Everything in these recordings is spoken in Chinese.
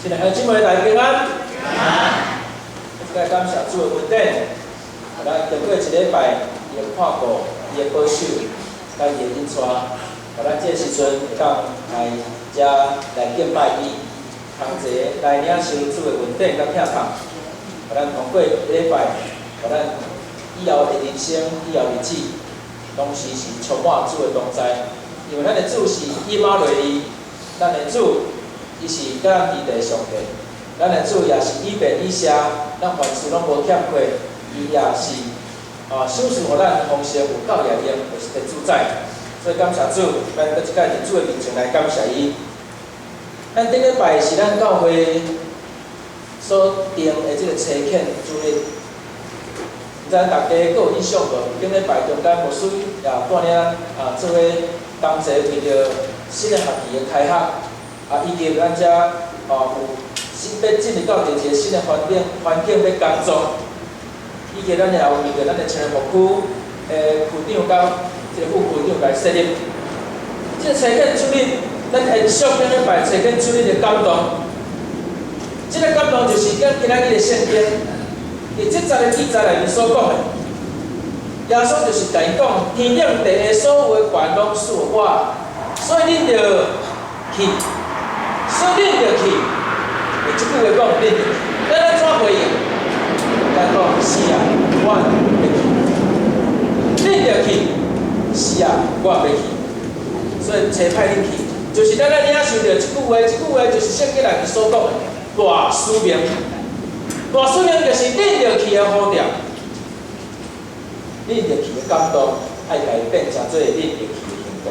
亲爱的姊妹大家平安。即个感谢主的恩典，咱经过一礼拜，伊的看顾，伊的保守，甲伊的引带，互咱这个时阵会当来遮来敬拜伊，同齐来领受主的恩典甲疼痛，互咱通过一礼拜，互咱以后的人生、以后日子，拢时时充满主的同在。因为咱的主是以马内利，咱的主伊是甲咱伫地上帝，咱的主也是以便以谢，咱凡事拢无欠缺，伊也是赏赐互咱丰盛有够业用，就是个主宰。所以感谢主，咱搁一摆伫主的面前来感谢伊。咱顶礼拜是咱教会所定的即个初恳主日，毋知大家阁有印象无？顶礼拜中间牧师也带领做伙同齐为着新的学期的开学，以及咱遮有要进入到一个新的环境要工作，以及咱也有为着咱的青年牧区区长甲即个副区长来设立。即个初恳主日，咱延续顶礼拜初恳主日的感动。即个感动就是咱今仔日的圣经，伫即节的记载内面所讲的。耶稣就是甲伊讲，天顶地下所有的权拢属我，所以恁着去，所以恁着去。即句话讲，恁着去，咱安怎回应？咱讲是啊，我要去。恁着去，是啊，我要去。所以差派恁去，就是咱来领受着即句话，即句话就是圣经内面所讲的大使命。大使命就是恁着去的呼召。恁着去的感动，爱甲伊变成做恁着去的行动。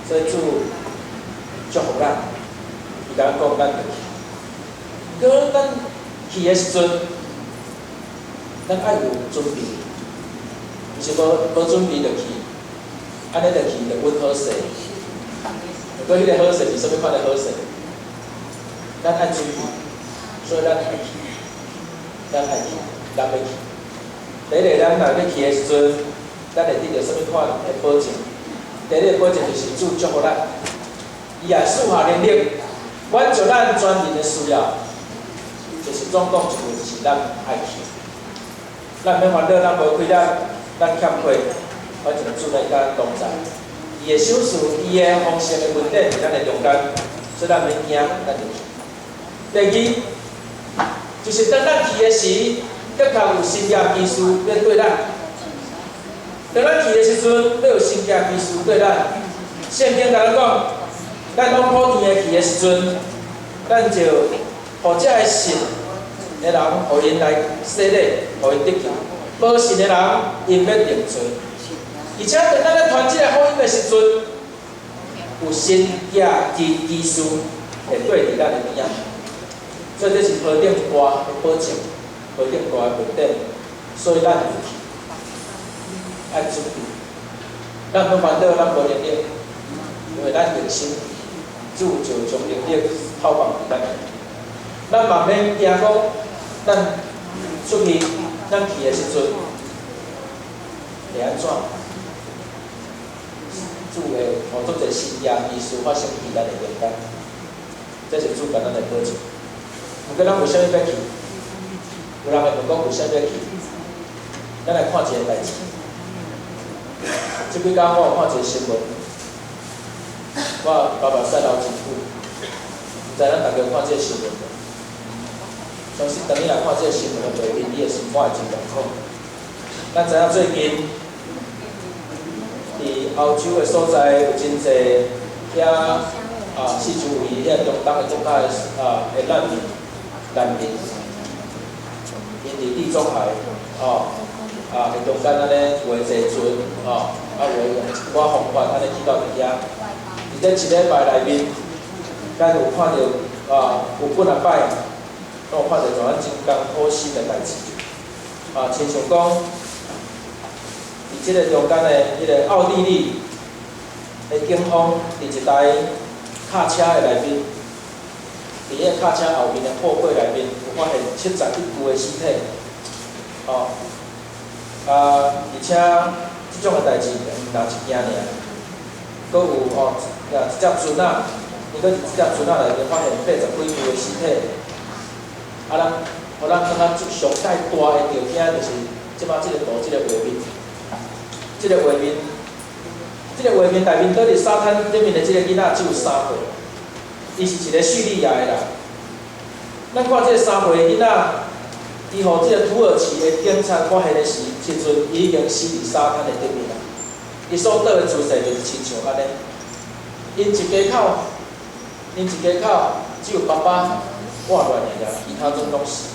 所以主祝福咱，伊甲咱讲咱着去。如果咱去的时阵，咱爱有准备，毋是无准备着去，安尼着去着阮好势。如果迄个好势是啥物款的好势？咱爱准备，所以咱爱去，咱爱去，咱要去。第一个，咱若要去的时阵，咱会得到什么款的保证？第一个保证就是主祝福咱，伊也赐下能力，满足咱全人的需要。就是总讲一句，就是咱爱去，咱免烦恼，咱无亏咱欠缺，反正主来甲咱同在，伊的赏赐，伊的丰盛的恩典伫咱的中间，所以咱免惊，咱就去。第二，就是当咱去的时。更较有新业技术要对咱，当咱去的时阵，要有新业技术对咱。圣经甲咱讲，咱往普天的去的时阵，咱就互这个信的人，互因来洗礼，互因得救；无信的人，因要定罪。而且当咱咧传这个福音的时阵，有新业技术会对伫咱的边仔，所以这是何等大的保证。何等大的问题，所以咱要去，爱准备。咱无烦恼，咱无能力，因为咱用心，主就将能力透放伫咱。咱嘛免惊讲，咱出去，咱去的时阵会安怎？主会互做者新业艺术发生伫咱的中间，这是主甲咱的保证。毋过咱为啥物要去？有人会问讲为啥要去？咱来看一个代志。即几天我有看一个新闻，我爸爸晒老真久，毋知咱大家看这个新闻无？相信等你来看这个新闻的画面，你的心肝会真痛苦。咱知影最近，伫欧洲的所在有真侪遐四周围遐中东的国家的难民。因伫地中海，伫中间安尼画坐船，画用一寡方法安尼去到伫遐。伫这一礼拜内面，咱有看到有几啊摆，拢有看到像咱真艰苦心的代志。亲像讲，伫即个中间的迄个奥地利的警方伫一台卡车的内面。伫迄卡车后面的货柜内面，有发现71具的尸体，而且即种的代志毋单一件尔，阁有一只船伊搁伫即只船仔内面发现80几具的尸体，互咱感觉上介大的条件就是即摆即个图，即个画面，即个画面，即个画面内面倒伫沙滩顶面的即个囡仔只有3岁，伊是一个叙利亚的人。咱看即个3岁的囡仔，伊互即个土耳其的警察发现的时阵，伊已经死伫沙滩的顶面啦。伊所倒的姿势就是亲像安尼，因一家口只有爸爸活乱的尔，其他种拢死。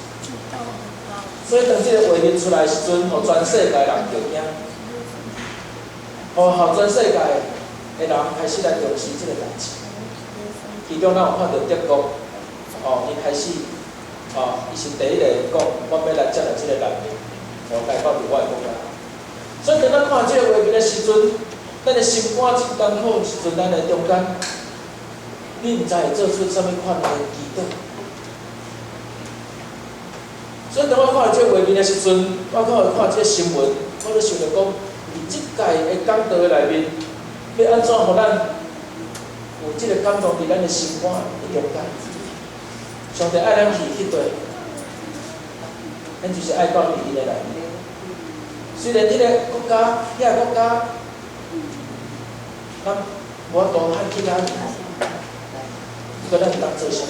所以当即个画面出来的时阵，互全世界人着惊，互全世界的人开始来重视即个代志。其中咱有看到德国，伊开始，伊是第一个讲，我要来接来即个难民，带到伫我的国家。所以当咱看即个画面的时阵，咱的心肝真艰苦的时阵，咱的中间，你毋知会做出啥物款的祈祷。所以当我看到即个画面的时阵，我看即个新闻，我就想着讲，伫即届的讲道的内面，要安怎互咱有即个感动伫咱的心肝的中间？上帝爱咱去迄块，咱就是爱到伫伊的内面。虽然迄个国家，咱无法度喊其他人，不过咱会当做啥？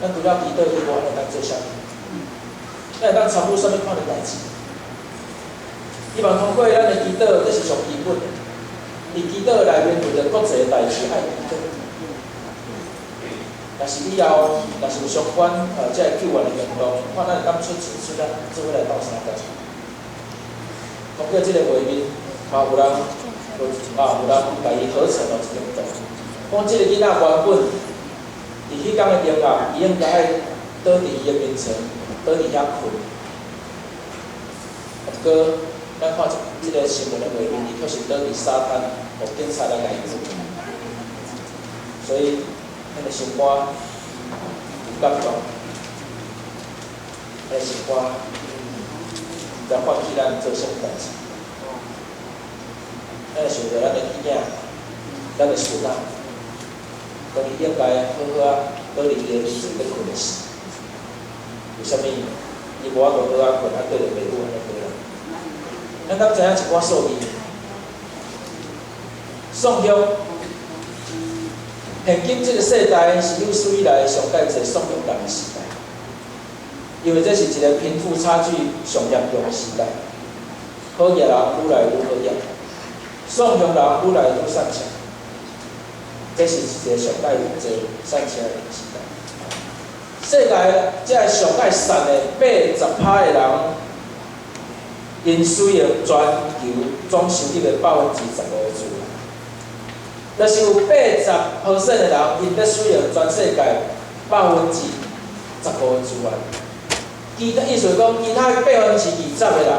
咱除了祈祷以外，咱会当做啥？咱会当参与啥物款的代志？希望通过咱的祈祷，这是上基本的。伫祈祷内面为着国际的代志爱祈祷。若是以后，若是有相关即个救援的行动，看咱会当出钱出力，做伙来斗相共。通过即个画面，有人把伊合成了一张图。讲即个囡仔原本伫迄天的中暗，伊应该爱倒伫伊的眠床，倒伫遐困。不过，咱看即个新闻的画面，伊确实倒伫沙滩，互警察来甲伊捉。所以，咱的心肝有感动，咱的心肝在唤起咱做啥物代志。咱想着咱的囝仔，咱的孙仔，讲伊应该好好倒伫伊的眠床咧困的时，为虾米伊无法度好困，对着爸母安尼过啦？咱敢知影一寡数字？宋雄，现今这个世代是有史以来上介侪宋雄人的时代，因为这是一个贫富差距上严重的时代，好业人愈来愈好业。宋雄人愈来愈善良，这是一个上界有侪善良的时代。世界这个上界善的80%的人，因使用全球总收入的15%的资源，就是有80%的人，因咧使用全世界15%的资源。其他意思讲，其他20%的人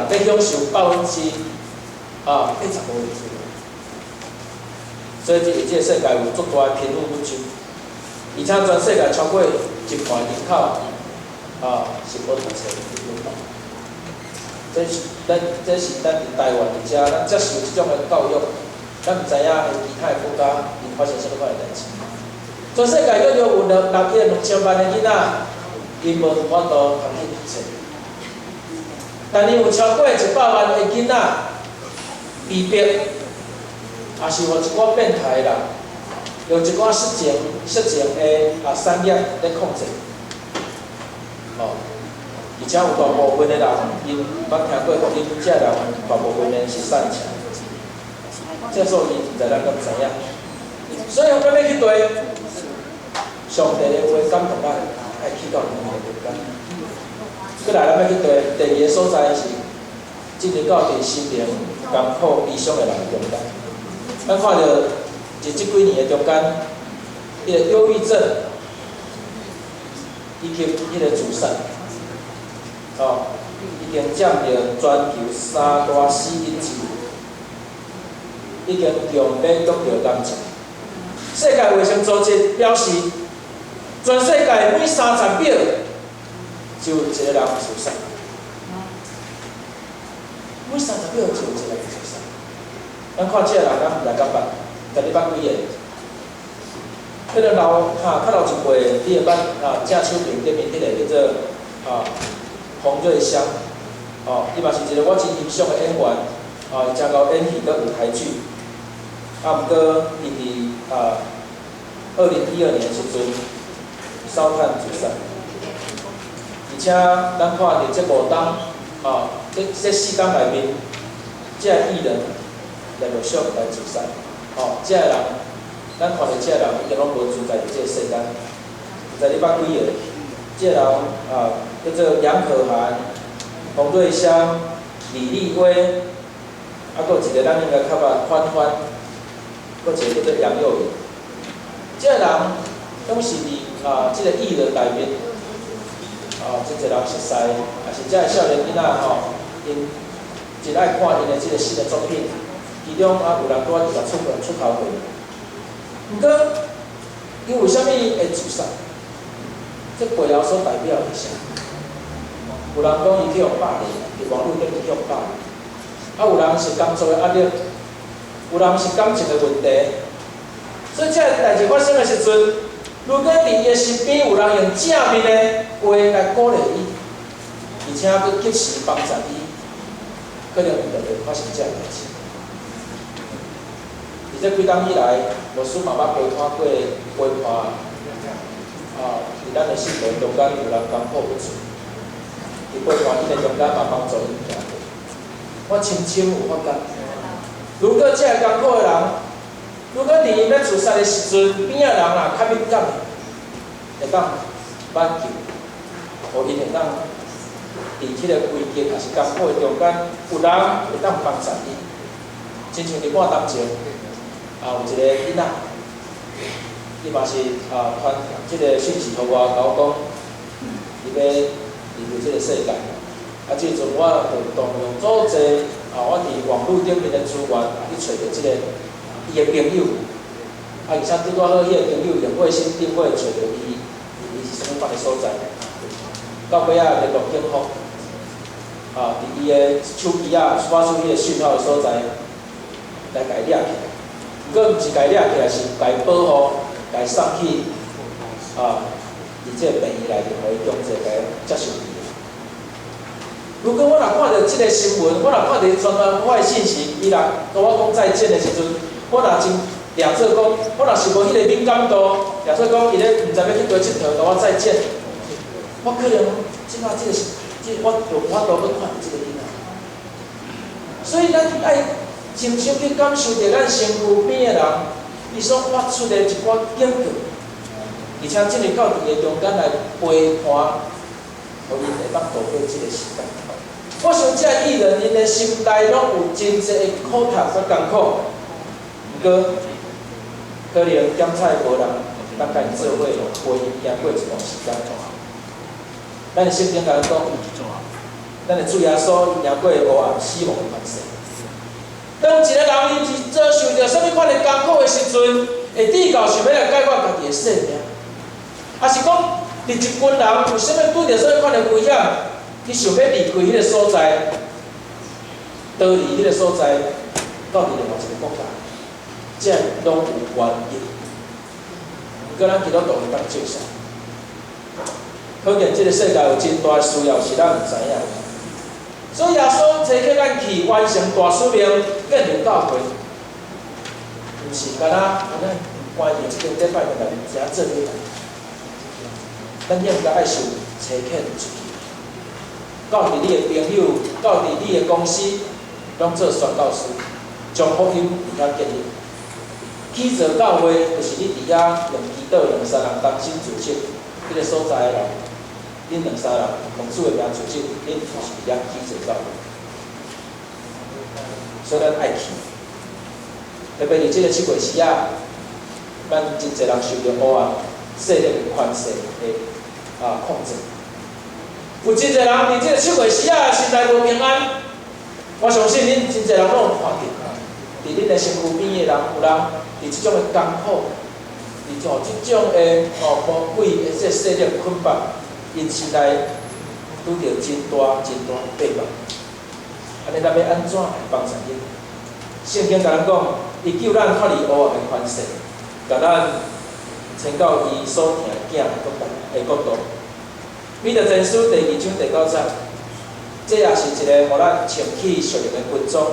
咧享受80%的资源。所以，即个世界有足大的贫富不均，而且全世界超过1半人口是无读册的。这是咱伫台湾伫遮，咱接受即种的教育，咱毋知影其他的国家因发生啥物款的代志。全世界约有6亿2000万的囡仔，因无法度通去读册，但是有超过100万的囡仔被逼。也是互一寡变态的人，用一寡色情的产业咧控制，而且有大部分的人，因捌听过，因遮人大部分人是善良，这数字毋知咱敢知影。所以咱要去对上帝的话感动咱，爱去到两个国家。过来咱要去对第二个所在是，进入到伫心灵艰苦悲伤的人中间。咱看到这几年的中间，迄个忧郁症以及迄个自杀，已经占到全球3大死因之一，已经用免得着癌症。世界卫生组织表示，全世界每30秒就有一个人自杀，每30秒就有一个人自杀。咱看这个人，咱毋知敢捌，但你捌几个？迄个老较老一辈，你会捌正手边顶面迄个叫做洪瑞香，伊嘛是一个我真欣赏的演员，伊真够演戏搁舞台剧，毋过伊伫2012年的时阵烧炭自杀，而且咱看到这5档，这4档内面，这艺人连续上来自杀，这人，咱看到这人已经拢无存在伫这个世间，唔知你捌几个？这人叫做杨可涵、洪瑞香、李丽薇，搁有一个咱应该较捌欢欢，搁一个叫做杨佑颖。这人拢是伫这个艺人内面，真侪人熟悉，也是这个少年囡仔因真爱看因的这个新的作品，其中有人拄仔就出头过。不过，因为虾米会自杀？这背后所代表的是啥？有人讲伊去互霸凌，伫网络顶去互霸凌，有人是工作的压力，有人是感情的问题。所以这个代志发生的时阵，如果伫伊的身边有人用正面的话来鼓励伊，而且佮及时帮助伊，可能就袂发生这个代志。而这几冬以来，牧师嘛捌陪看过陪伴，伫咱的信徒中间有人艰苦不出，伫陪伴伊的中间嘛帮助伊行过。我深深有发觉，如果这个艰苦的人，如果伫伊要自杀的时阵，边仔人啦较敏感，会当挽救，互因会当伫迄个危机也是艰苦的中间，有人会当帮助伊。亲像伫半当前，有一个囡仔，伊嘛是传即个讯息互我，甲我讲，伊要离开即个世界。即阵我就动用组织，我伫网络顶面的资源去找到即个。伊的朋友，而且拄拄好，伊的朋友用卫星定位找到伊是什么款的所在，到尾仔联络警方，伫伊的手机发出迄个讯号的所在，来甲伊掠起来。不过毋是甲伊掠起来，是甲伊保护，甲伊送去伫即个病院内面，互伊强制甲伊接受治疗。如果我若看到即个新闻，我若看到传来我的信息，伊若甲我讲再见的时阵，我若真掠做讲，我若是无迄个敏感度，掠做讲伊咧毋知要去佗佚佗，甲我再见，我可能即马我有法度要看即个囡仔。所以咱爱深深去感受着咱身躯边的人，伊所发出的一寡警告，而且真诶到伫个中间来陪伴，互因会当度过即个时间。我想这艺人因的心内拢有真侪的苦读甲艰苦。不过，可能检菜无人当甲因做伙陪伊行过一段时间。咱的圣经甲咱讲，咱的主耶稣赢过黑暗死亡的权势。当一个人伊遭受着什么款的艰苦的时阵，会祷告想要来解决家己的性命，还是讲你一群人有啥物对着什么款的危险，你想要离开迄个所在，逃离迄个所在，到另外一个国家？这拢有原因，不过咱基督徒会当接受。可见这个世界有真大的需要是咱毋知影。所以耶稣找叫咱去完成大使命，建立教会，毋是干那咱关于即个礼拜内面只做起来，咱应该爱受差遣出去，到伫你的朋友，到伫你的公司，拢做宣教师，将福音伫遐建立。起造教会就是你伫遐用祈祷2、3人同心组织，迄个所在的人，恁2、3人奉主的名组织，恁就是伫遐起造教会。所以咱爱去，特别伫即个7月时咱真侪人受着黑暗势力的权势的控制，有真侪人伫即个7月时心内无平安。我相信恁真侪人拢有看到。伫恁的身躯边的人，有人伫即种的艰苦，伫即种的魔鬼的这势力捆绑，因心内拄着真大的背叛。安尼咱要安怎来帮助因？圣经甲咱讲，伊救咱脱离黑暗的权势，甲咱迁到伊所疼囝的国度。彼得前书第2章第9节，这也是一个互咱穿起属灵的军装，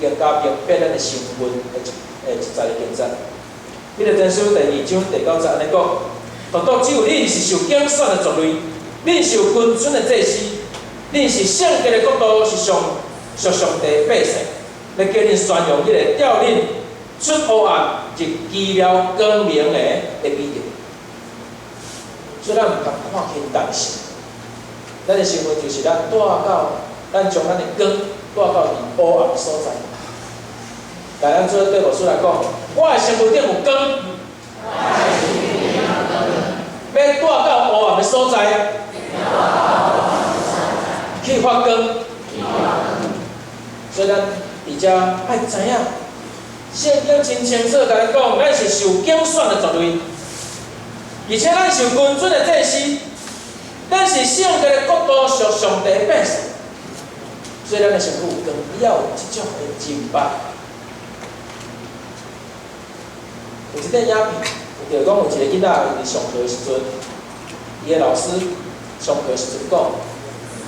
更加明白咱的身份的一个见证。彼得前书第2章第9节安尼讲：独独只有恁是受拣选的族类，恁是君尊的祭司，恁是圣洁的国度，是属上帝的百姓，要叫恁宣扬迄个调恁出黑暗入奇妙光明的美德。所以咱毋通看轻重视，咱的身份就是咱带到，咱将咱的光带到伫黑暗的所在。来，咱做对牧师来讲，我的身份顶有光，要带到黑暗的所在，去发光。所以咱伫遮爱知影，圣经真清楚甲咱讲，咱是受拣选的族类。而且咱是君尊的祭司，咱是圣洁的国度，属上帝的百姓，所以咱的身份有光，要有即种的敬拜。有一顶影片，就讲有一个囡仔伊伫上课的时阵，伊的老师上课的时阵讲，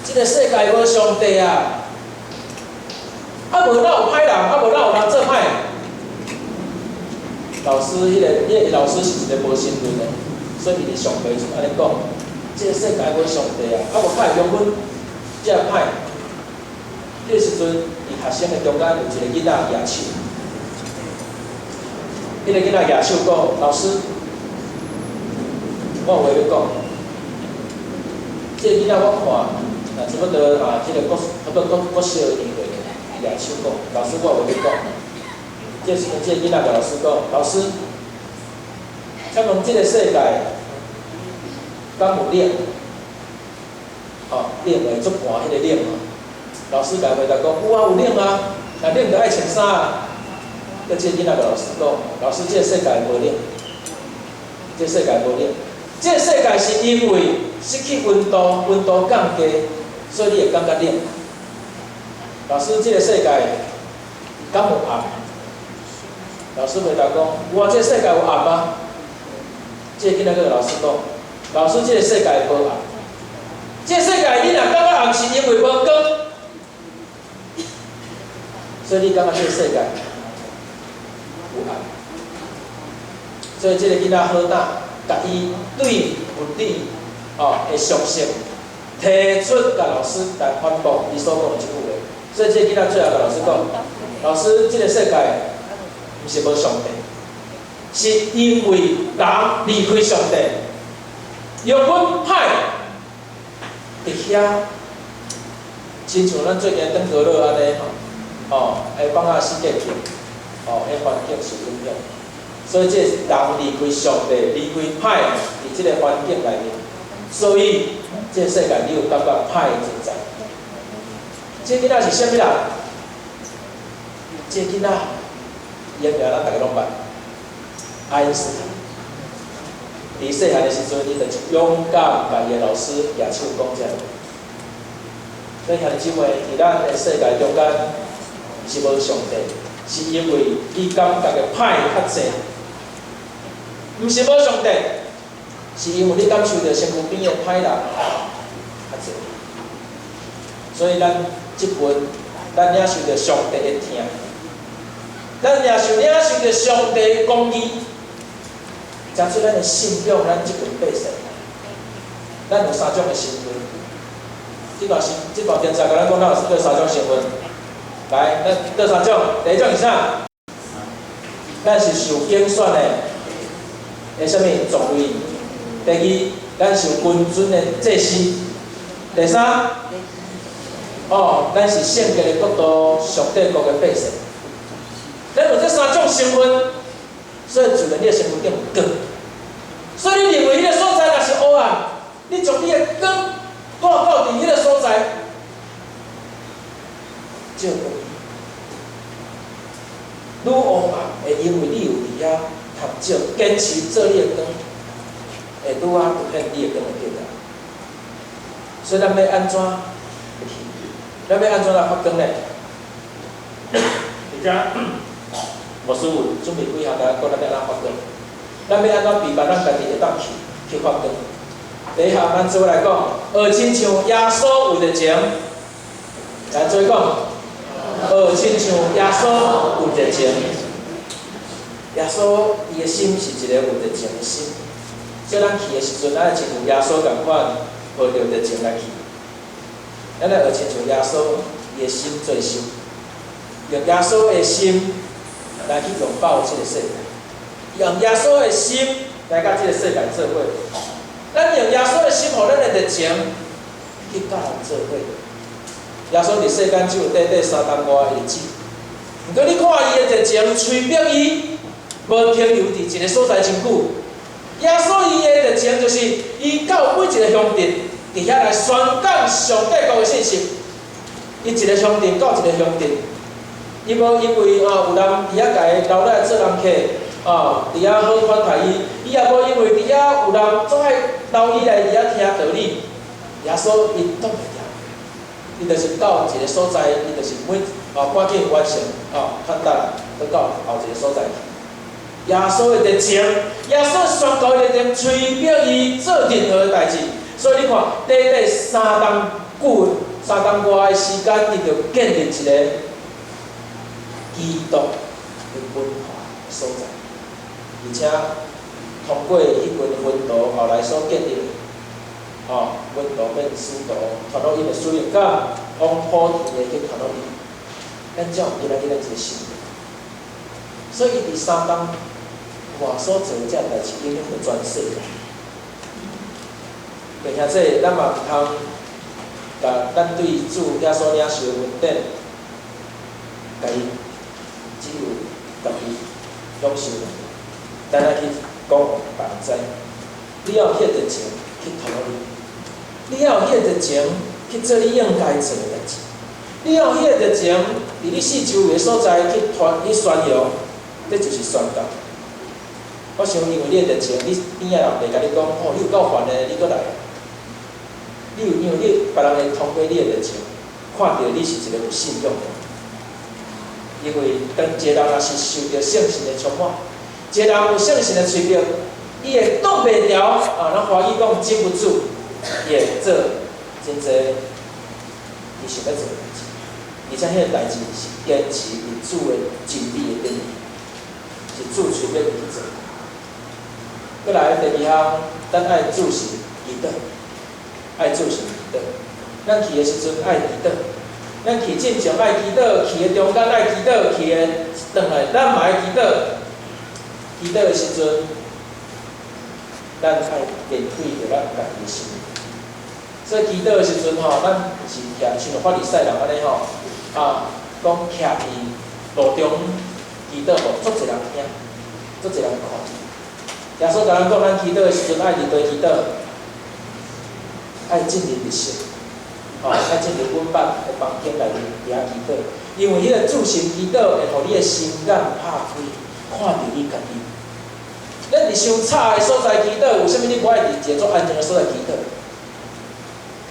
即个世界无上帝啊，无哪有歹人，无哪有人做歹。老师，迄个老师是一个无信论的。所以伊伫上课时安尼讲，这个世界无上帝啊，无较会用阮这个歹。迄个时阵，伊学生的中间有一个囡仔举手，迄个囡仔举手讲：老师，我有话要讲。这个囡仔我看，差不多这个国小的年纪，举手讲：老师，我有话要讲。这时阵，这个囡仔甲老师讲：老师。请问这个世界，敢有冷？冷会足寒，迄个冷啊。老师甲回答讲：有啊，有冷啊，若冷就爱穿衫啊。个这囡仔甲老师讲：老师，这个世界无冷，这个世界无冷，这个世界是因为失去温度降低，所以你会感觉冷。老师，这个世界敢有暗？老师回答讲：有啊，这个世界有暗啊。这个囡仔个老师讲，老师，这个世界无暗，这个世界你若感觉暗，是因为无光，所以你感觉这个世界有暗。所以这个囡仔好胆，甲伊对物理的熟悉提出，甲老师来反驳伊所讲的这句话。所以这个囡仔最后甲老师讲，老师，这个世界毋是无上帝。是因为人离开上帝，用阮歹伫遐，亲像咱最近登高乐安尼会放啊死结片，迄环境是影响，所以这人离开上帝，离开歹伫即个环境内面，所以这世界你有感觉歹存在。这囡仔是啥物人？这囡仔伊的名咱大家拢捌。爱因斯坦，伫细汉的时阵，伊就勇敢甲伊的老师举手讲这。所以兄弟姊妹，伫咱的世界中间是无上帝，是因为伊感觉的歹较济，毋是无上帝，是因为你感受到身躯边的歹人较济。所以咱即份，咱领受到上帝的疼，咱领受到上帝的公义。讲出咱的信仰，咱即群百姓，咱有3种的身份。即段电视甲咱讲，咱有3种身份。来，咱倒3种。第一种是啥？咱是受拣选的啥物族类。第二，咱是君尊的祭司。第三，咱是圣洁的国度，上帝国的百姓。咱有这3种身份，所以就连你的身份顶有光。所以你认为迄个所在若是黑暗，你将你的光带到伫迄个所在，照光。愈黑暗会因为你有伫遐读照，坚持做你的光，会愈凸显你的光的价值。所以咱要安怎？咱要安怎来发光呢？而且，牧师有准备几项甲咱讲咱要安怎发光。咱要安怎避免咱家己会当去发光？第一项，咱做来讲，学亲像耶稣为着情，来做讲，学亲像耶稣为着情。耶稣伊的心是一个为着情的心，所以咱去的时阵，咱亲像耶稣共款，学着着情来去。咱来学亲像耶稣伊的心做修，用耶稣的心来去拥抱这个世界，用耶稣的心来甲这个世界做伙。咱用耶稣的心，互咱的热情去甲人做伙。耶稣伫世间只有短短3冬外的日子，毋过你看伊的热情，催逼伊无停留伫一个所在真久。耶稣伊的热情就是伊到每一个乡镇，伫遐来宣讲上帝国的信息。伊一个乡镇到一个乡镇，伊无因为有人伫遐甲伊留来做人客。伫遐好款待伊，伊也无因为伫遐有人总爱留伊来伫遐听道理。耶稣伊挡袂掉，伊就是到一个所在，伊就是赶紧完成看待，去到后一个所在。耶稣的热情，耶稣宣告的热情，催逼伊做任何代志。所以你看，短短3冬外的时间，伊就建立一个基督的文化所在。而且通过迄群门徒后来所建立，门徒变使徒，传到伊的使命感，往普天的去传到伊，咱才有今仔日咱这个信仰。所以伊伫3冬外所做这代志，影响着全世界。并且这咱嘛毋通甲咱对主耶稣领受的恩典，甲伊只有家己享受。咱来去讲别人知，你要有迄热情去投入，你要有迄热情去做你应该做的代志，你要有迄热情伫你四周围所在去宣扬，这就是宣教。我想因为你的热情，你边仔人袂甲你讲，你有够烦的，你搁来。你有因为你别人会通过你的热情，看到你是一个有信仰的。因为当一个人若是受到圣神的充满。一个人有圣神的催逼，伊会挡袂牢咱华语讲禁不住，伊会做真侪伊想要做的代志，而且迄个代志是坚持伫主的真理的顶面，是主催逼伊去做。过来第二项，咱爱主是义德，爱主是义德。咱去的时阵爱义德，咱去进前爱义德，去的中间爱义德，去的转来咱嘛爱义德。祈祷的时阵，咱爱面对着咱家己的心。所以祈祷的时阵咱是徛像法利赛人安尼讲徛伫路中祈祷足侪人听，足侪人看。耶稣甲咱讲，咱祈祷的时阵爱伫地祈祷，爱进入日式，爱进入阮爸的房间内面遐祈祷，因为迄个主神祈祷会互你的心眼拍开，看到你家己。咱伫伤吵的所在祈祷，为什么你无爱伫一个足安静的所在祈祷？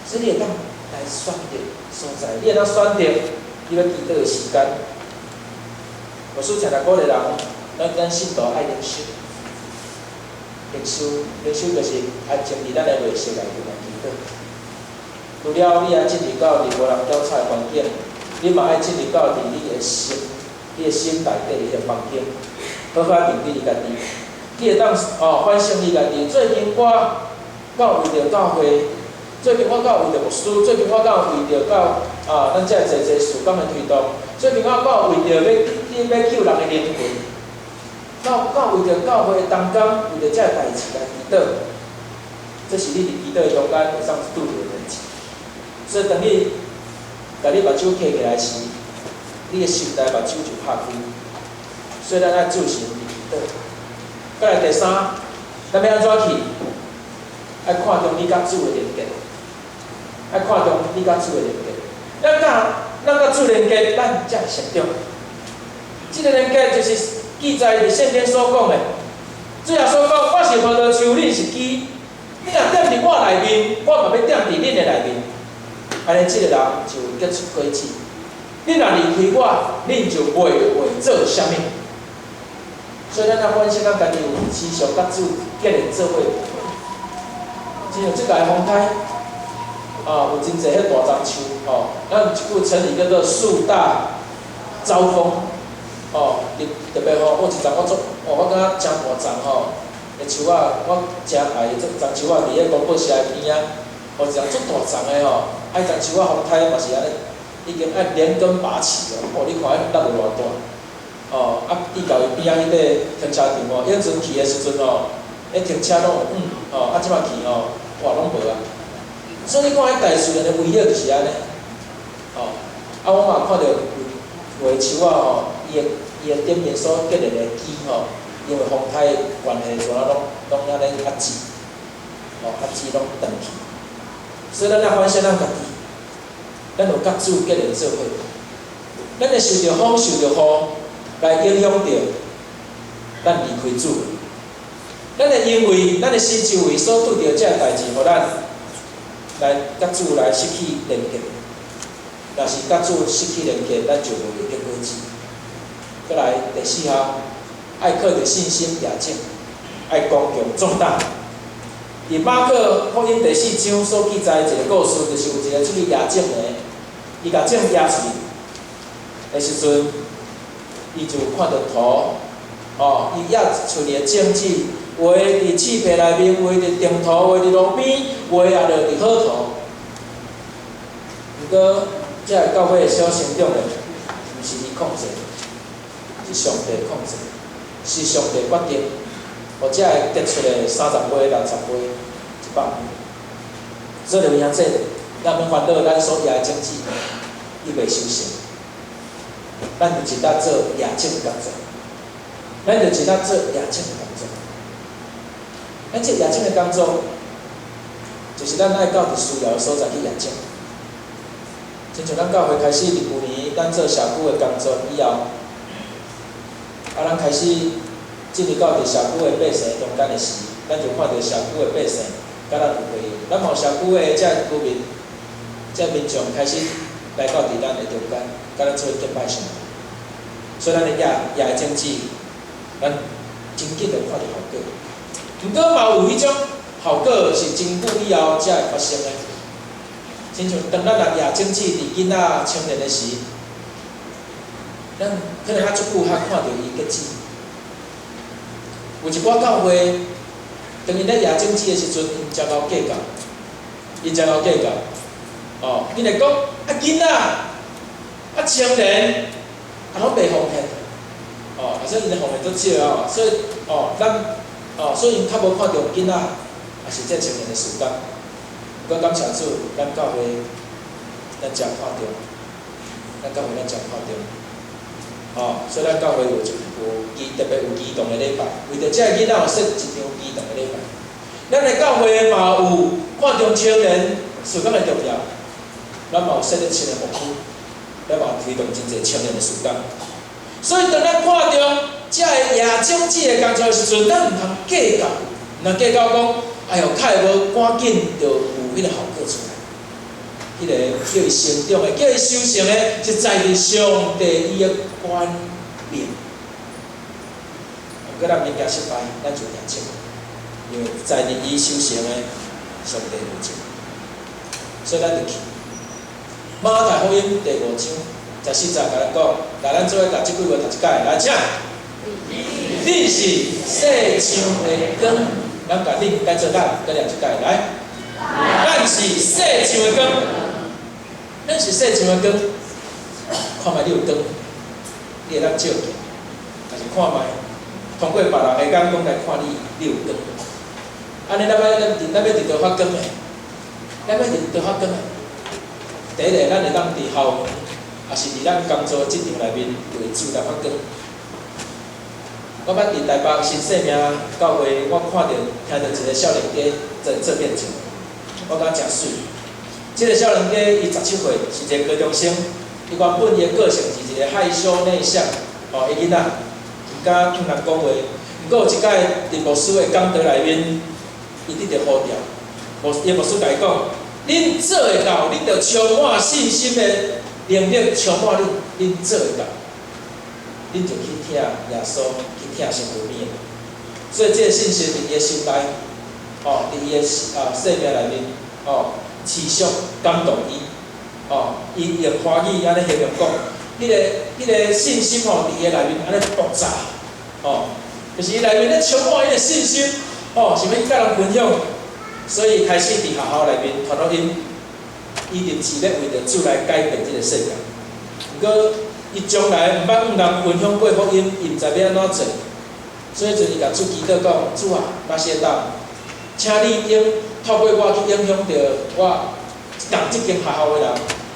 所以你会当来选择所在，你会当选择你要祈祷的时间。牧师常常鼓励人，咱信徒爱灵修，灵修就是爱进入咱的内心内面来祈祷。除了你爱进入到无人搅吵的环境，你嘛爱进入到你的心内底的房间，好好面对你家己。你会当反省你家己。最近我到为着教会，最近我到为着牧师，最近我到为着到咱遮坐事工的推动，最近我到为着要救人的灵魂，到为着教会当工为着遮代志来祈祷，这是你伫祈祷的中间会当拄着的代志。所以当你甲你目睭揢起来时，你的心内目睭就拍开。所以咱爱注心伫祈祷。再来第三，咱要安怎去？爱看重你甲主的连结，爱看重你甲主的连结。咱甲主连结，咱才会成长。这个连结就是记载伫圣经所讲的，主耶稣讲：“我是葡萄树，恁是枝，你若踮伫我内面，我嘛要踮伫恁的内面。安尼，这个人就结出果子。恁若离开我，恁就袂做啥物。”所以咱若反省咱家己有时常甲主结连做伙，亲像即个风台，有真侪迄大樟树，咱有一句成语叫做树大招风，特别我一丛我感觉真大丛迄树仔我真爱，这樟树仔伫迄公报社边仔，一丛足大丛的迄丛树仔风台嘛是安尼，已经爱连根拔起你看迄力有偌大。地到伊边仔迄块停车场永春去的时阵迄停车拢有即摆去哇拢无啊。所以你看迄大自然的威力就是安尼，我嘛看到有的树伊的顶面所结连的枝因为风台的关系，所以拢安尼压枝，压枝拢断去。所以咱若反省咱家己，咱有甲主结连做伙，咱会受着风受着雨。来影响着咱离开主，咱会因为咱的四周围所拄着遮代志，互咱来甲主来失去连结。若是甲主失去连结，咱就无会结果子。再来第四项，爱靠着信心亚证，爱刚强壮胆。伫马可福音第4章所记载一个故事，就是有一个即个亚证的，伊甲证压出去的时阵。伊就看到土，伊压出嚟的证据，画伫漆皮内面，画伫顶土，画伫路边，画也落伫好土。不过，这个教会的小成长的，毋是伊控制，是上帝控制，是上帝决定，或者会结出来30倍、60倍、100倍。所以就影这，咱免烦恼咱所压的证据，伊袂收成。咱就一搭做亚证的工作，咱就一搭做亚证的工作。咱这亚证的工作，就是咱爱到伫需要的所在去亚证。亲像咱教会开始伫旧年，咱做社区的工作以后，咱开始进入到伫社区的百姓中间的时，咱就看到社区的百姓甲咱有回应。咱望社区的遮居民、遮民众开始来到伫咱的中间，甲咱做敬拜上帝。所以咱的亚的证据，咱真紧就看到效果。毋过嘛有迄种效果是真久以后才会发生的。亲像当咱亚证据伫囡仔青年的时，咱可能足久看到伊结子。有一寡教会，当因咧亚证据的时阵，因真够计较，因会讲囡仔青年。拢袂奉献，所以因的奉献足少所以所以因较无看重囡仔，也是这青年的事工。不过感谢主，咱教会咱真看重，所以咱教会有特别有移动的礼拜，为着这囡仔有设一场移动的礼拜。咱的教会嘛有看重青年事工的重要，咱嘛有设立青年牧区。咱嘛推动真侪青年的事工，所以当咱看中这个亚种子的工作的时阵，咱毋通计较，讲，哎哟，较会无赶紧就有迄个效果出来。迄个叫伊成长的、叫伊修成的，是在于上帝伊的观念。毋过咱物件失败，咱就亚种，因为在于伊修成的上帝有情，所以咱就去。马太福音第5章14节，甲咱讲，来咱做伙甲即几话读一解，来请。恁是世上的光，咱甲恁改做咱，改念一解，来。咱是世上的光，咱是世上的光。看卖你有光，你会当照见，还是看卖通过别人的眼光来看你有光。安尼咱要伫倒发光的，咱要伫倒发光的。第一个，咱会当伫校门，也是伫咱工作职场内面为主来发光。我捌伫台北新生命教会，我看到听到一个少年家在做面镜，我感觉真水。这个少年家伊17岁，是一个高中生，伊原本伊的个性是一个害羞内向，伊囡仔毋敢向人讲话。不过有一摆伫牧师的讲台内面，伊得着呼召，伊牧师甲伊讲。恁做会到，恁着充满信心的能力，充满恁做会到，恁就去听耶稣，去听疼是无命的。所以这个信息伫伊的心内，伫伊的生命内面，持续感动伊，伊会欢喜安尼形容讲，迄个信心伫伊的内面安尼爆炸，就是伊内面咧充满伊的信心，想要甲人分享，所以开始伫学校内面传福音，伊立志要为着主来改变即个世界。不过伊从来毋捌向人分享过福音，伊毋知要安怎做。所以就伊甲主祈祷讲：主啊，若是会当，请你透过我去影响到我共即间学校的人，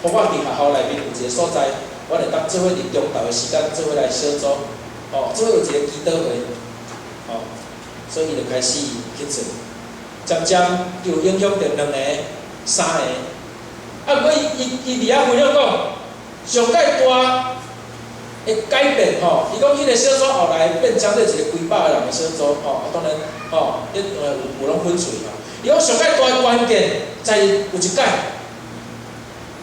互我伫学校内面有一个所在，我会当做伙伫中昼的时间做伙来小组，做伙有一个祈祷会，所以伊就开始去做，渐渐就影响到2个、3个，不过伊伫遐分享讲，上界大。会改变伊讲迄个小组后来变成做一个几百个人的小组当然有拢分碎伊讲上界大的关键在于有一届，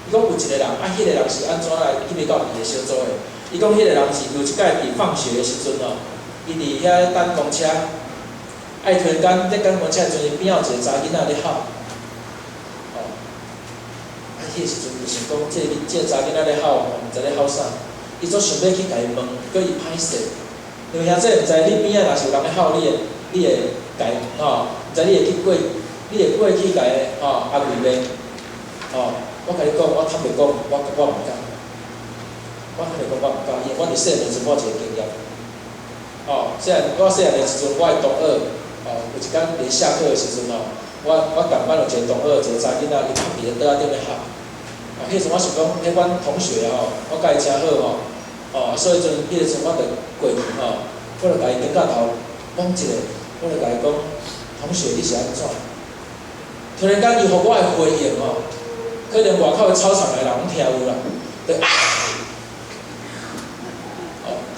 伊讲有一个人迄个人是安怎来去到伊的小组的？伊讲迄个人是有一届伫放学的时阵伊伫遐等公车，突然间在等公车的时阵，边仔有一个查囡仔咧哭，迄个时阵就想讲，这个查囡仔咧哭，毋知咧哭啥。伊总想要去甲伊问，搁伊歹势，因为兄弟毋知你边仔若是有人咧哭，你会甲伊毋知你会去过去甲伊安慰袂？我甲你讲，我坦白讲，我毋敢，我坦白讲我毋敢，因为我伫细汉时我有一个经验，我细汉的时阵，我的同学有一天伫下课的时阵我同班有一个同学，一个查囡仔，伊趴伫个桌仔顶咧哭。迄时阵我想讲，阮同学我甲伊诚好所以迄个阵我就过去我就甲伊顶到头讲一个，我就甲伊讲，同学你是安怎？突然间伊互我的回应可能外口的操场的人拢听有啦，就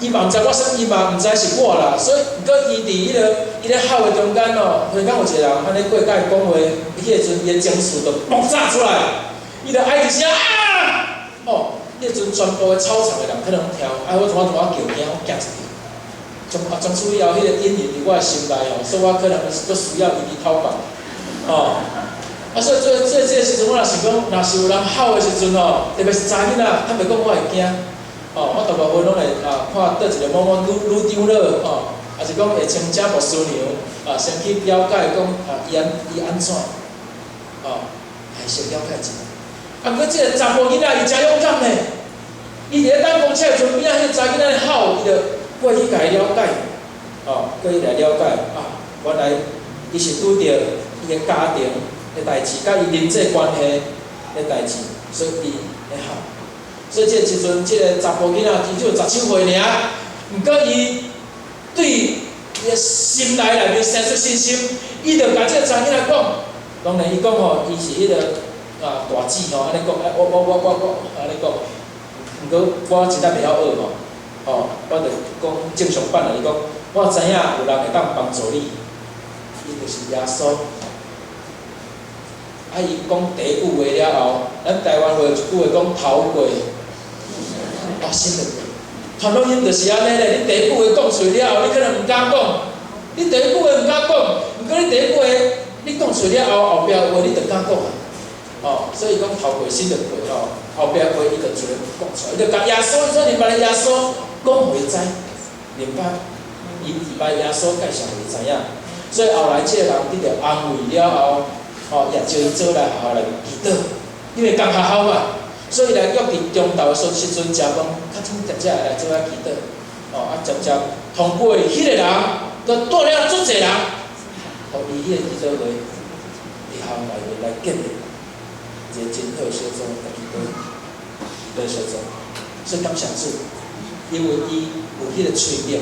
伊嘛毋知我啥，伊嘛毋知是我啦，所以毋过伊伫伊咧哭的中间突然间有一个人安尼过甲伊讲话，迄个阵伊的情绪就爆炸出来。伊就哀一声迄阵全部的操场的人可能听，我叫我惊，我惊一跳。从此以后，迄个阴影伫我的心内所以我可能都需要伊讨伐。所以这个时阵，我若想讲，若是有人哭的时阵特别是查囡仔，坦白讲我会惊。我大部分拢会看倒一个某某女长老还是讲会请请牧师娘先去了解讲伊安怎还先了解一下。不过这个查甫囡仔伊真勇敢呢，伊伫咧等公车的时阵，边仔迄个查囡仔咧哭，伊就过去甲伊了解，过去来了解原来伊是拄着伊的家庭的代志，甲伊人际关系的代志，所以伊咧哭。所以这个时阵，这个查甫囡仔只有17岁尔，不过伊对伊的心内面生出信心，伊就甲这个查囡仔讲，当然伊讲伊是迄个。大姊安尼讲，我安尼讲，毋过我真正袂晓学我就讲正常版伊讲，我知影有人会当帮助你，伊就是耶稣。伊讲第一句话了后，咱台湾话有一句话讲头过，我心就过。传福音就是安尼咧，你第一句话讲出了后，你可能毋敢讲，你第一句话毋敢讲，毋过你第一句话你讲出了后，后壁话你就敢讲所以讲头过心就过后壁话伊就全部讲出来，伊就甲耶稣，所以明白耶稣讲袂知，明白伊把耶稣介绍袂知影，所以后来这个人得到安慰了后，也招伊做来学校来祈祷，因为共学校嘛，所以来约伫中昼的时阵食饭，较早直接来做下祈祷，渐渐通过迄个人，佮带了足侪人，互伊迄个祈祷会伫学校内面来建立。一个真好的小组，来祈祷小组，所以感谢主，因为伊有迄个催逼，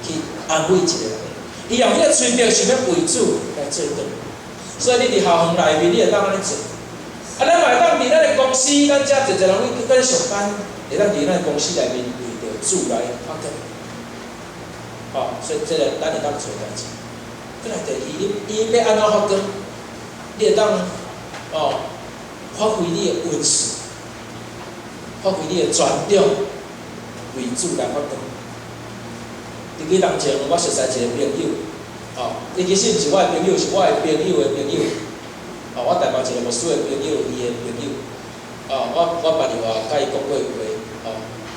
去安慰一个人，伊用迄个催逼想要为主来做倒，所以你伫校园内面，你会当安尼做。咱嘛会当伫咱的公司，咱遮一人去咧上班，会当伫咱的公司内面为着主来发展。所以这个咱会当做代志。再来第二，伊要安怎发光？你会当发挥你的恩赐，发挥你的专长，为主来发光。伫几年前，我熟悉一个朋友，伊其实毋是我的朋友，是我的朋友的朋友。我台北一个牧师的朋友，伊的朋友。我捌伫话甲伊讲过话，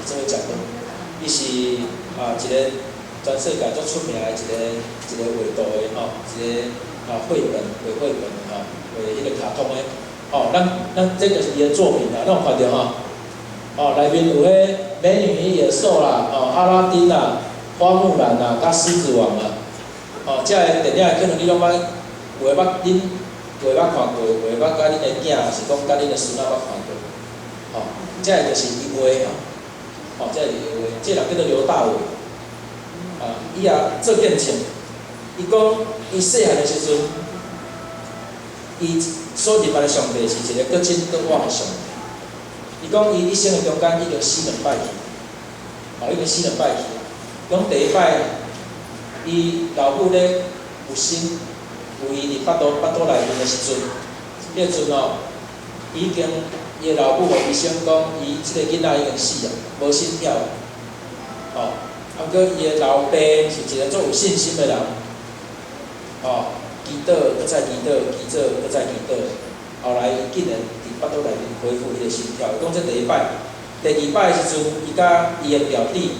做伙食饭。伊是一个全世界足出名的一个画图的一个绘本，画绘本画迄个卡通的。咱这就是伊的作品啦，咱有看到内面有迄美女与野兽啦，阿拉丁啦，花木兰啦，甲狮子王啦。这个电影可能你拢捌，有的捌恁，有的捌看过，有的捌甲恁的囝，是讲甲恁的孙仔捌看过。这个就是伊画的这个是伊画，这人叫做刘大伟。伊也做见证，伊讲伊细汉的时阵，伊所认识的上帝是一个搁真搁活的上帝。伊讲伊一生的中间已经死2摆去，已经死2摆去。讲第一摆，伊老母咧有心，有伊伫巴肚内面的时阵，迄个阵已经伊的老母互医生讲，伊即个囡仔已经死啊，无心跳。过伊的老爸是一个足有信心的人，祈祷，搁再祈祷，祈祷，搁再祈祷。后来伊竟然伫巴肚内面恢复伊的心跳。讲这第一摆，第二摆的时阵，伊甲伊的表弟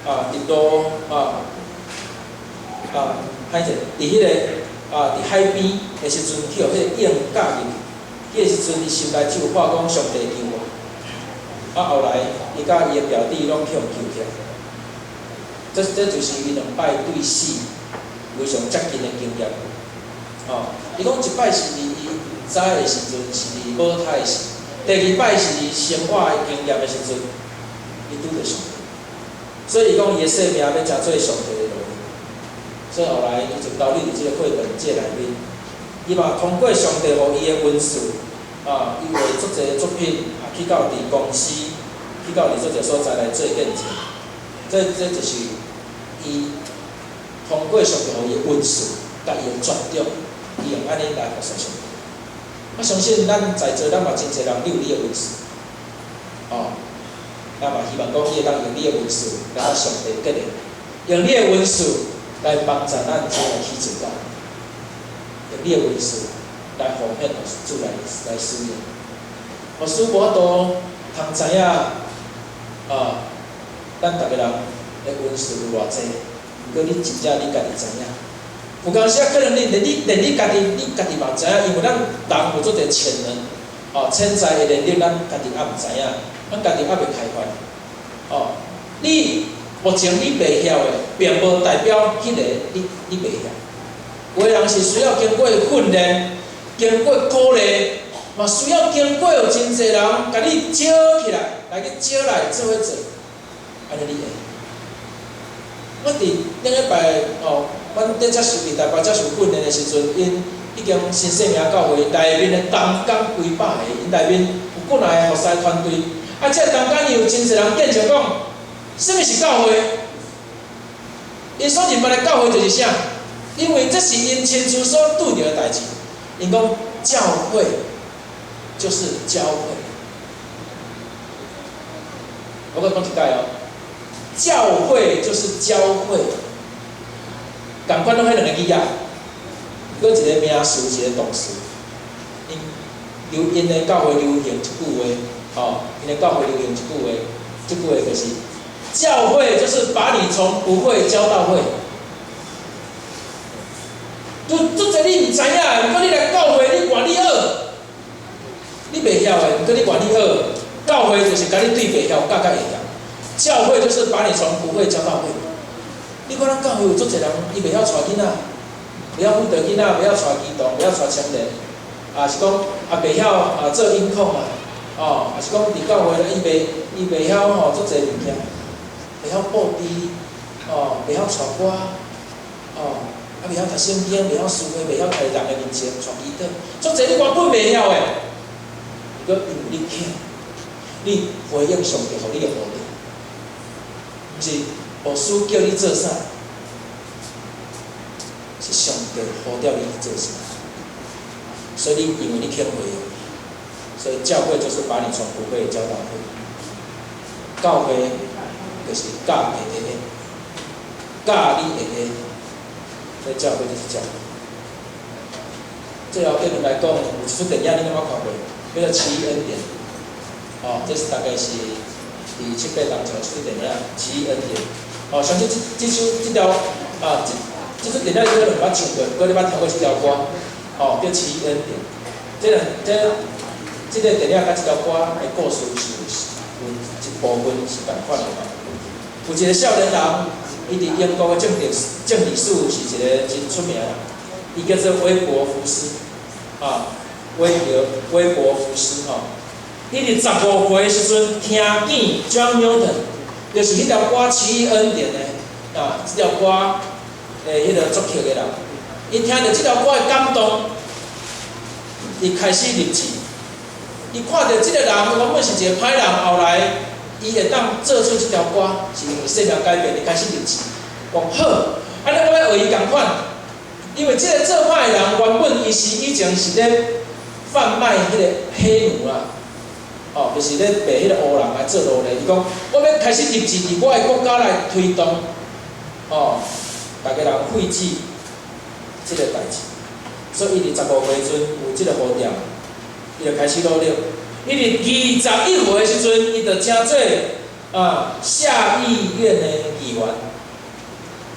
伫倒歹势，伫迄个伫海边的时阵，去互迄个影架入去。迄个时阵，伊心内只有喊讲上帝救我。后来伊甲伊的表弟拢去互救起来。这就是伊2摆对死非常接近的经验。伊讲一摆是伊早的时阵是伫母胎的时，第2摆是伊生活的经验的时阵，伊拄着上帝。所以伊讲伊的生命要真做上帝的路。所以后来伊就投入伫即个绘本界内面，伊嘛通过上帝互伊的恩赐，伊画足侪作品，去到伫公司，去到伫足侪所在来做见证。这就是伊通过上帝互伊的恩赐，甲伊的专长，伊用安尼来服侍上帝。我相信咱在座咱嘛真侪人你有你的恩赐，咱嘛希望讲你会当用你的恩赐来甲上帝结连，用你的恩赐来帮助咱主来起做教，用你的恩赐来奉献主来使用。互使无度通知影咱逐个人的恩赐有偌济，毋过你真正你家己知影。有当时可能连你家己嘛知影，因为咱人有足侪潜能，潜在的能力咱家己也毋知影，咱家己也未开发。你目前你袂晓的，并无代表迄个你袂晓。有的人是需要经过训练，经过鼓励，嘛需要经过有真侪人甲你招起来，来去招来做伙做，安尼你会。我伫顶礼拜阮伫接受伫台北接受训练的时阵，因已经新生命教会内面的同工几百个，因内面有过来的服侍团队。这同工有真侪人见证讲，什么是教会？因所认为的教会就是啥？因为这是因亲自所拄着的代志。因讲教会就是教会。我再讲一摆教会就是教会。同款拢迄2个字啊，搁一个名词，一个动词。因的教会流行一句话，因的教会流行一句话，这句话就是：教会就是把你从不会教到会。足侪你毋知影，毋过你来教会，你原理好，你袂晓的，毋过你原理好，教会就是甲你对袂晓教会晓。教会就是把你从不会教到会。你看咱教会有足侪人，伊袂晓带囡仔，袂晓辅导囡仔，袂晓带儿童，袂晓带青年，是讲袂晓做音控也是讲伫教会伊袂晓足侪物件，袂晓布置，袂晓传歌，袂晓读圣经，袂晓书会，袂晓在人的面前传祈祷，足侪你原本袂晓的，如果因为你肯，你回应上帝互你的呼召，毋是。牧师叫你做啥？是上帝呼召你去做啥？所以因为你肯回应，所以教会就是把你从不会教到会。教会就是教弟弟的，教你会个，所以教会就是教。最后对你来讲，有一出电影你敢捌看过？叫做《奇异恩典》。哦，这是大概是第7、8当中出电影《奇异恩典》。哦，相信这条啊，这出电影你可能捌唱过，搁你捌听过这条歌。哦，叫《奇异恩典》。这个电影甲这条歌的故事是有一部分是同款的嘛。有一个少年人，伊伫英国的政治史是一个真出名的，伊叫做威伯福斯。啊，威伯福斯吼，伊伫15岁时阵听见 John Newton， 就是迄条歌《奇异恩典》的啊，这条歌迄个作曲的人，伊听到这条歌的感动，伊开始立志。伊看到这个人原本是一个歹人，后来伊会当做出这条歌，是因为生命改变，伊开始立志。讲好，安尼我要学伊共款。因为这个做歹的人原本伊是以前是咧贩卖迄个黑奴啊，哦，就是咧卖迄个黑人来做奴隶。伊讲，我要开始立志伫我的国家来推动，哦，大家人废止这个代志。所以伊伫15岁时阵有这个呼召，伊就开始努力。伊伫21岁时阵，伊就请做下议院的议员，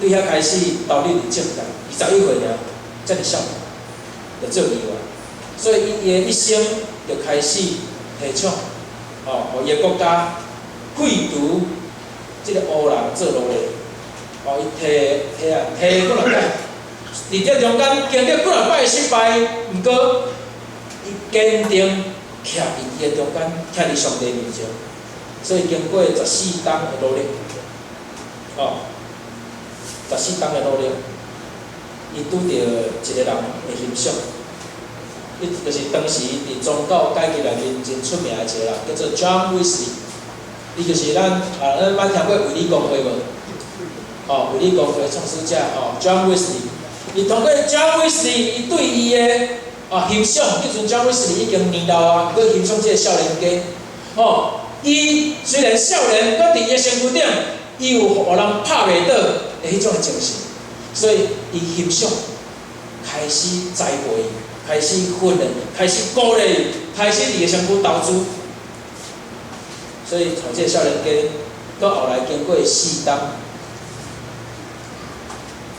对遐开始投入伫政界。21岁尔，遮尔少年，就做议员，所以伊的一生就开始提倡，互伊的国家废除这个黑人做奴隶，伊提过来解。伫这中间经历过来摆的失败，毋过伊坚定徛伫伊的中间，徛伫上帝面前，所以经过14冬的努力，14冬的努力。伊拄着一个人的欣赏，伊就是当时伫宗教界级内面真出名的一个人，叫做 John Wesley。伊就是咱捌听过卫理公会无？哦，卫理公会创始者John Wesley。伊通过 John Wesley， 伊对伊的欣赏，迄阵 John Wesley 已经年老啊，佮欣赏这个少年家。伊虽然少年，佮伫伊的身躯顶，伊有互人拍袂倒的迄种的精神。所以，伊欣赏，开始栽培，开始训练，开始鼓励，开始伫个身躯投资。所以，从这个少年家，到后来经过4冬，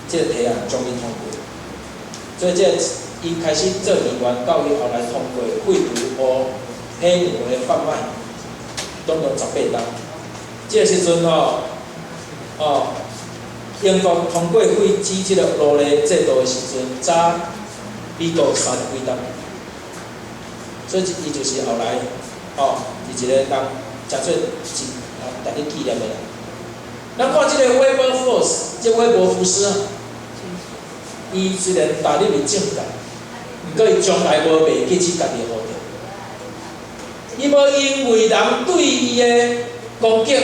这个提案终于通过。所以，伊开始做议员，到伊后来通过废除黑奴的贩卖，总共18冬。这个时阵英国通过废止这个奴隶制度的时阵，早美国30几冬，所以伊就是后来是一个人真做值得纪念的人。咱看这个威伯福斯，这威伯福斯啊，伊虽然踏入了政界，毋过伊从来无袂记起家己的好条，伊无因为人对伊的攻击。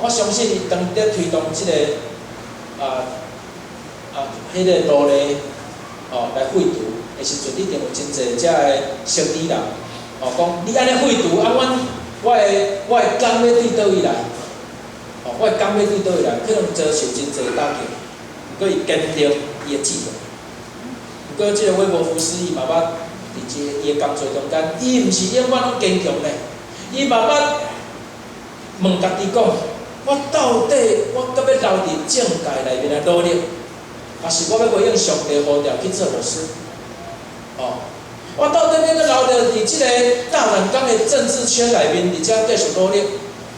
我相信伊当咧推动即个迄个奴隶来废除的时阵，一定有真侪遮个生理人讲你安尼废除我的工要对倒位来？我的工要对倒位来？可能遭受真侪打击，毋过伊坚定伊的志愿。毋过即个威伯福斯伊慢慢伫伊的工作中间，伊毋是永远拢坚强咧，伊慢慢问家己讲。我到底我搁要留伫政界内面来努力，还是我要回应上帝呼召去做牧师？我到底要搁留着伫即个大染缸的政治圈内面，而且继续努力，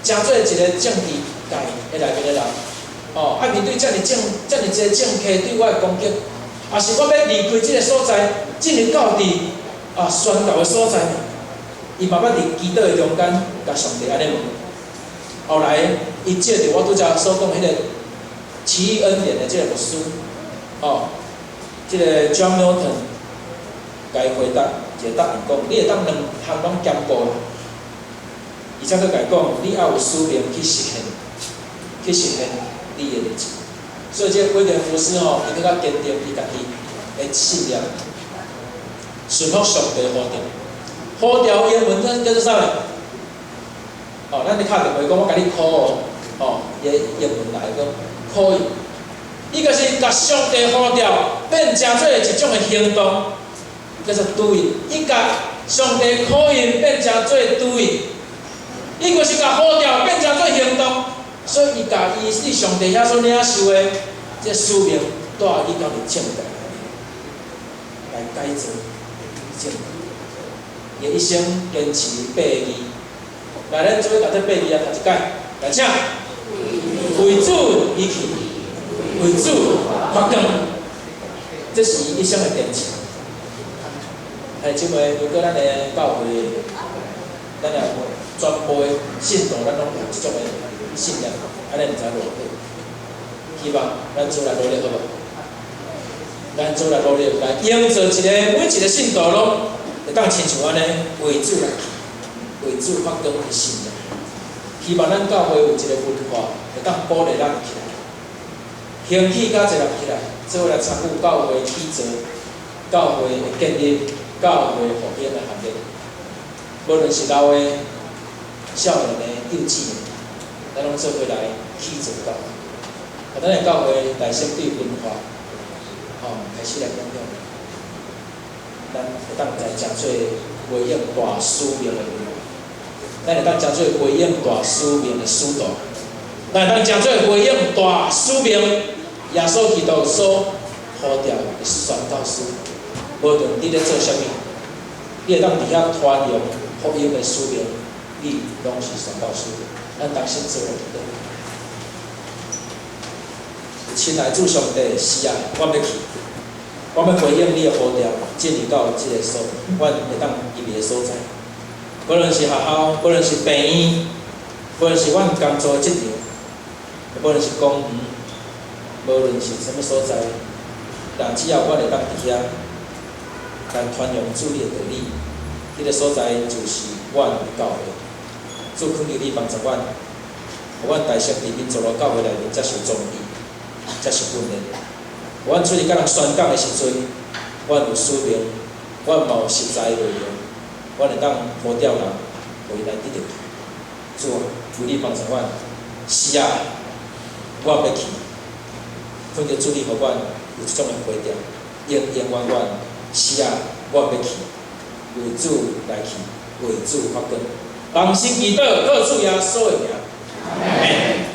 成做一个政治界的内面的人？面对遮尔侪政客对我的攻击，还是我要离开即个所在，进入到伫宣教的所在？伊慢慢伫祈祷的中间，甲上帝安尼问。后来，伊借着我拄则所讲迄个奇异恩典的这个牧师，这个 John Newton， 甲伊回答一个答案讲，你会当两项拢兼顾啦，而且佫甲伊讲，你要有使命去实现你的日子。所以这威廉福斯伊更较坚定伊家己的信念，顺服上帝呼召。呼召英文叫做啥物？咱咧敲电话讲，我甲你 call 伊英文来讲考验，伊就是甲上帝呼召变成做一种的行动，叫做对应。伊甲上帝考验变成做对应，伊就是甲呼召变成做行动，所以伊甲伊对上帝遐所领受的这使命带伊到人正道来改造正道。伊一生坚持8字，来咱做甲这8字啊读一解，来请。为主而去，为主发光，这是伊一生的坚持。还即卖如果咱的教会，咱也传播的信徒，咱拢有即种的信仰，安尼毋知偌好。希望咱做来努力，好无？咱做来努力，来营造每一个信徒拢会当亲像安尼为主来去，为主发光的信仰。希望咱教会有一个文化，会当鼓励咱起来，兴起甲一人起来，做伙来参与教会的体制、教会的建立、教会复兴的行列。无论是老的、少年的、幼稚的，咱拢做伙来体制教会，把咱的教会内心对文化，开始来影响，咱会当在真做回应大使命的文化。咱会当真做回应大使命的使徒，咱会当真做回应大使命耶稣基督所呼召的宣教师。无论你咧做啥物，你会当伫遐传扬福音的使命，你拢是宣教师。咱同心做来祈祷。亲爱主上帝，是啊，我要去，我要回应你的呼召，进入到这个所，我会当入的所在。无论是学校，无论是病院，无论是阮工作职场，无论是公园，无论是什么所在，但只要我会当伫遐，来传扬主你的道理，迄个所在就是阮的教会。主恳求你帮助阮，互阮大小伫民族的教会内面接受忠义，接受训练。阮出去甲人宣讲的时阵，阮有使命，阮嘛有实在的内容。阮会当呼召人，互伊来得到。主啊，求你帮助阮。是啊，我要去。恳求主你，互阮有即种的回调，永永远远。是啊，我要去。为主来去，为主发光。同心祈祷，靠主耶稣的名。